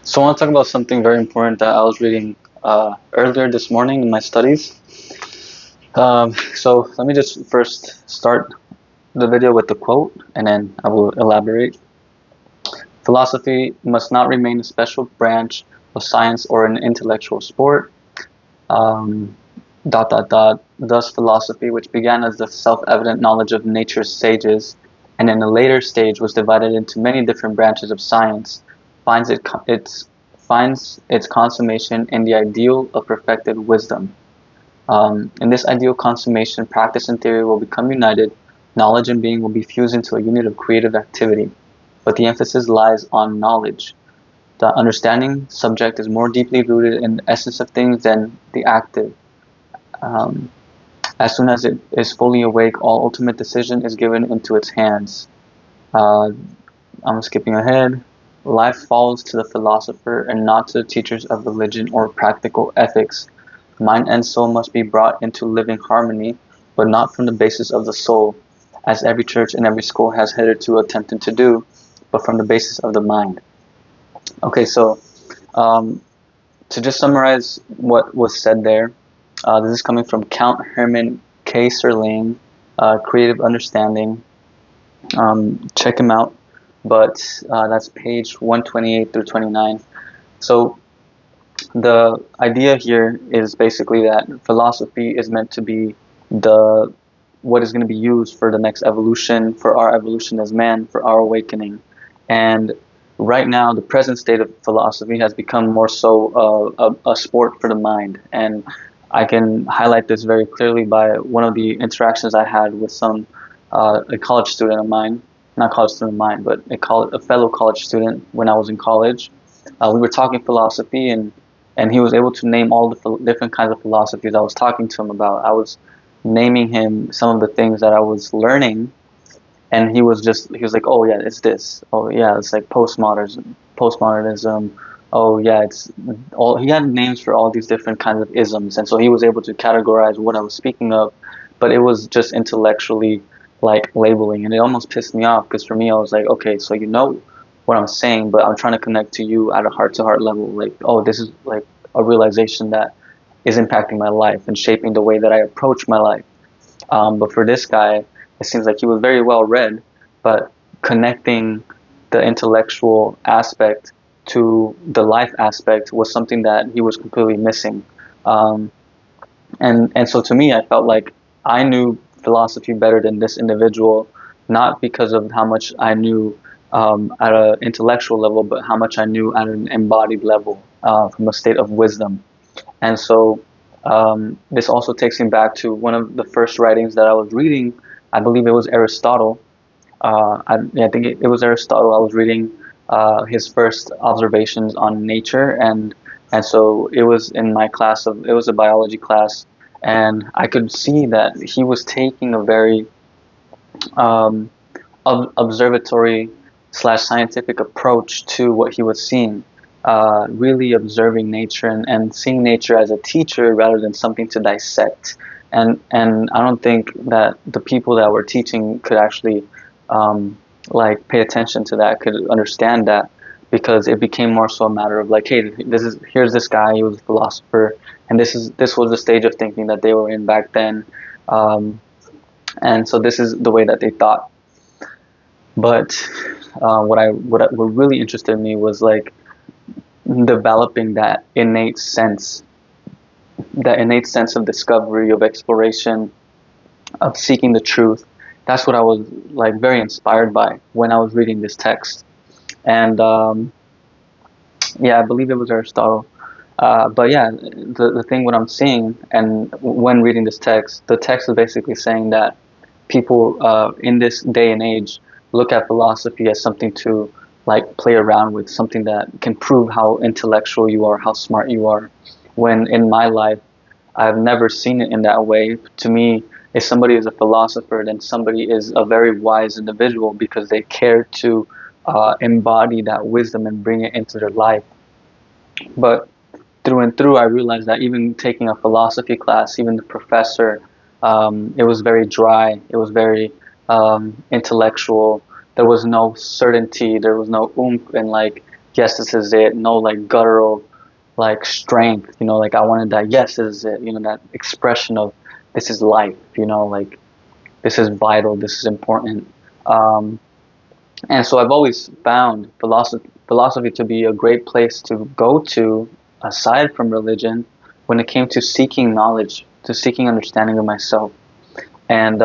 So I want to talk about something very important that I was reading earlier this morning in my studies. So let me just first start the video with the quote, and then I will elaborate. Philosophy must not remain a special branch of science or an intellectual sport. Um, dot dot dot. Thus, philosophy, which began as the self-evident knowledge of nature's sages, and in a later stage was divided into many different branches of science, finds its consummation in the ideal of perfected wisdom. In this ideal consummation, practice and theory will become united, knowledge and being will be fused into a unit of creative activity. But the emphasis lies on knowledge. The understanding subject is more deeply rooted in the essence of things than the active. Um, as soon as it is fully awake, all ultimate decision is given into its hands. Uh, I'm skipping ahead. Life falls to the philosopher and not to the teachers of religion or practical ethics. Mind and soul must be brought into living harmony, but not from the basis of the soul, as every church and every school has hitherto attempted to do, but from the basis of the mind. Okay, so um, to just summarize what was said there, this is coming from Count Herman Kayserling, Creative Understanding. Check him out, but that's page 128 through 29. So the idea here is basically that philosophy is meant to be the what is going to be used for the next evolution, for our evolution as man, for our awakening. And right now, the present state of philosophy has become more so a sport for the mind. And I can highlight this very clearly by one of the interactions I had with a college student of mine, not college student of mine, but a fellow college student when I was in college. We were talking philosophy, and he was able to name all the different kinds of philosophies I was talking to him about. I was naming him some of the things that I was learning, and he was like, oh yeah, it's this. Oh yeah, it's like postmodernism. Oh yeah, it's all. He had names for all these different kinds of isms, and so he was able to categorize what I was speaking of, but it was just intellectually like labeling, and it almost pissed me off because for me, I was like, okay, so you know what I'm saying, but I'm trying to connect to you at a heart-to-heart level. Like, oh, this is like a realization that is impacting my life and shaping the way that I approach my life. But for this guy, it seems like he was very well read, but connecting the intellectual aspect to the life aspect was something that he was completely missing. Um, and so to me, I felt like I knew philosophy better than this individual, not because of how much I knew at an intellectual level, but how much I knew at an embodied level, from a state of wisdom. And so this also takes me back to one of the first writings that I was reading. I believe it was Aristotle. I think it was Aristotle. I was reading his first observations on nature, and so it was in my class it was a biology class, and I could see that he was taking a very um, observatory slash scientific approach to what he was seeing, really observing nature and seeing nature as a teacher rather than something to dissect. And I don't think that the people that were teaching could actually like pay attention to that, could understand that, because it became more so a matter of like, hey, here's this guy, he was a philosopher, and this was the stage of thinking that they were in back then, um, and so this is the way that they thought. But what really interested me was like developing that innate sense of discovery, of exploration, of seeking the truth. That's what I was like very inspired by when I was reading this text. And yeah, I believe it was Aristotle. But yeah, the thing what I'm seeing, and when reading this text, the text is basically saying that people in this day and age look at philosophy as something to like play around with, something that can prove how intellectual you are, how smart you are. When in my life, I've never seen it in that way. To me, if somebody is a philosopher, then somebody is a very wise individual because they care to embody that wisdom and bring it into their life. But through and through, I realized that even taking a philosophy class, even the professor, it was very dry. It was very intellectual. There was no certainty. There was no oomph in like yes, this is it. No like guttural like strength, like I wanted that, yes, this is it, that expression of this is life, like this is vital, this is important. Um, and so I've always found philosophy to be a great place to go to, aside from religion, when it came to seeking knowledge, to seeking understanding of myself. And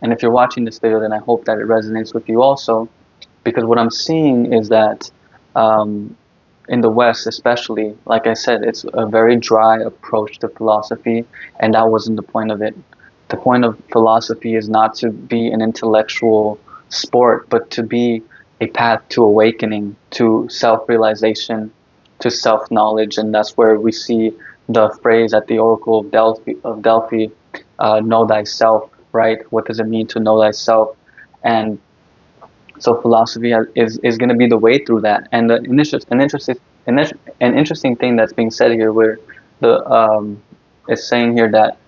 if you're watching this video, then I hope that it resonates with you also, because what I'm seeing is that um, in the West, especially, like I said, it's a very dry approach to philosophy, and that wasn't the point of it. The point of philosophy is not to be an intellectual sport, but to be a path to awakening, to self-realization, to self-knowledge, and that's where we see the phrase at the Oracle of Delphi, know thyself, right? What does it mean to know thyself? And so philosophy is going to be the way through that. And an interesting thing that's being said here, where the it's saying here that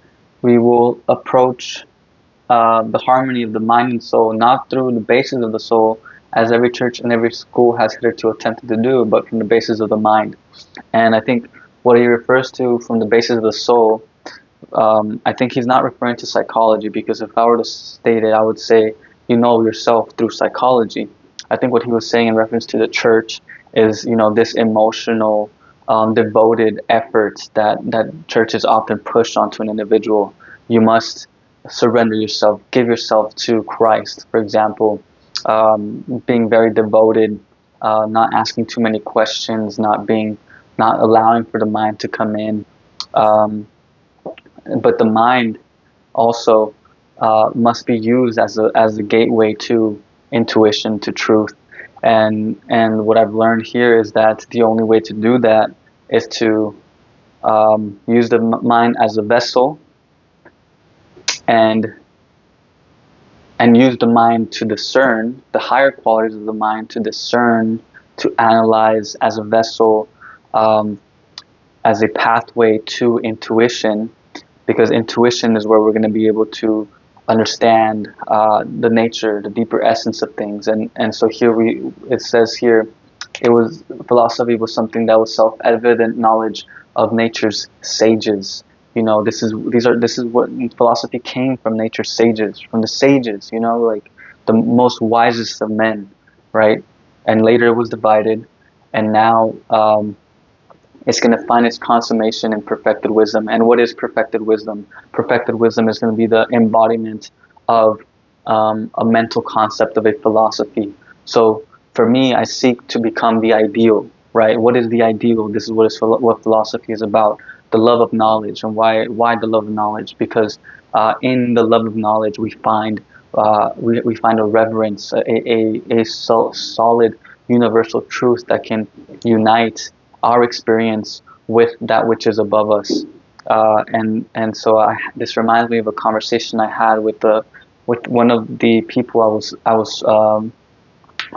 we will approach the harmony of the mind and soul not through the basis of the soul, as every church and every school has hitherto attempted to do, but from the basis of the mind. And I think what he refers to from the basis of the soul, I think he's not referring to psychology, because if I were to state it, I would say you know yourself through psychology. I think what he was saying in reference to the church is, this emotional, devoted effort that churches often push onto an individual. You must surrender yourself, give yourself to Christ, for example, being very devoted, not asking too many questions, not allowing for the mind to come in. Um, but the mind also must be used as a gateway to intuition, to truth. And what I've learned here is that the only way to do that is to use the mind as a vessel, and use the mind to discern the higher qualities of the mind, to discern, to analyze, as a vessel, um, as a pathway to intuition, because intuition is where we're going to be able to understand the nature, the deeper essence of things. And so here it says here, philosophy was something that was self-evident knowledge of nature's sages. This is what philosophy came from: nature's sages, from the sages. Like the most wisest of men, right? And later it was divided, and now it's going to find its consummation in perfected wisdom. And what is perfected wisdom? Perfected wisdom is going to be the embodiment of a mental concept of a philosophy. So for me, I seek to become the ideal, right? What is the ideal? This is what philosophy is about: the love of knowledge. And why the love of knowledge? Because in the love of knowledge, we find we find a reverence, a solid universal truth that can unite our experience with that which is above us. And so this reminds me of a conversation I had with one of the people I was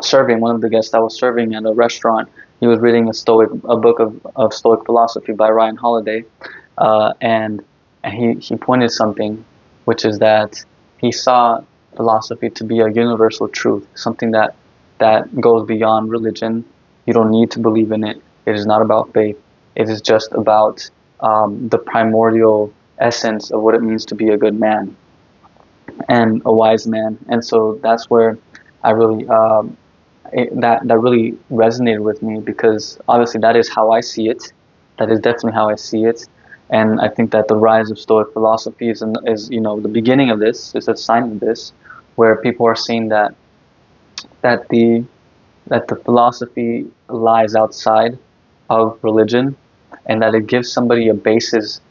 serving, one of the guests I was serving at a restaurant. He was reading a book of Stoic philosophy by Ryan Holiday, and he pointed something, which is that he saw philosophy to be a universal truth, something that goes beyond religion. You don't need to believe in it. It is not about faith. It is just about the primordial essence of what it means to be a good man and a wise man. And so that's where I really that really resonated with me, because obviously that is how I see it. That is definitely how I see it. And I think that the rise of Stoic philosophy is the beginning of this, is a sign of this, where people are seeing that the philosophy lies outside of religion, and that it gives somebody a basis,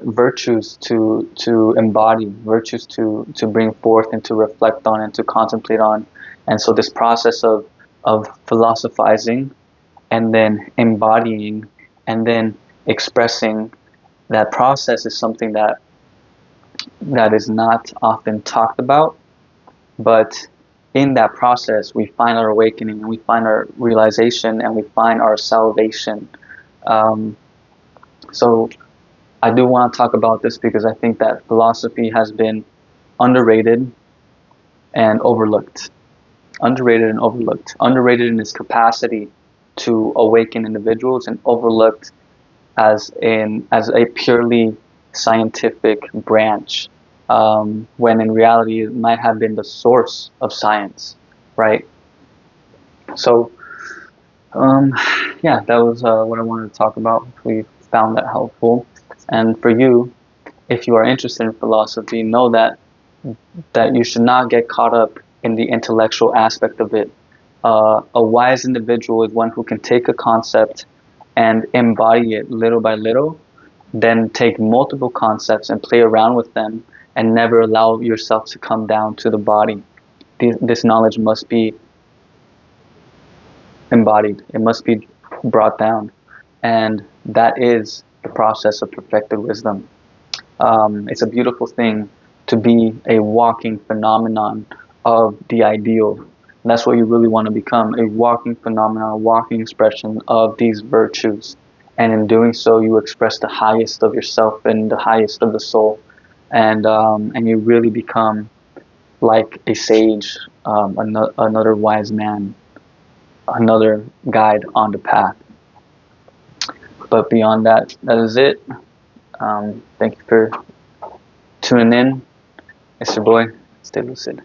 virtues to embody, virtues to bring forth and to reflect on and to contemplate on. And so this process of philosophizing, and then embodying, and then expressing, that process is something that is not often talked about, but in that process we find our awakening, and we find our realization, and we find our salvation. So I do want to talk about this, because I think that philosophy has been underrated and overlooked. Underrated in its capacity to awaken individuals and overlooked as a purely scientific branch, when in reality it might have been the source of science, right? So, yeah, that was what I wanted to talk about. Hopefully you found that helpful. And for you, if you are interested in philosophy, know that you should not get caught up in the intellectual aspect of it. A wise individual is one who can take a concept and embody it little by little, then take multiple concepts and play around with them and never allow yourself to come down to the body. This knowledge must be embodied, it must be brought down. And that is the process of perfected wisdom. It's a beautiful thing to be a walking phenomenon of the ideal. And that's what you really want to become, a walking phenomenon, a walking expression of these virtues. And in doing so, you express the highest of yourself and the highest of the soul. And you really become like a sage, another wise man, another guide on the path. But beyond that, that is it. Thank you for tuning in. It's your boy, Stay Lucid.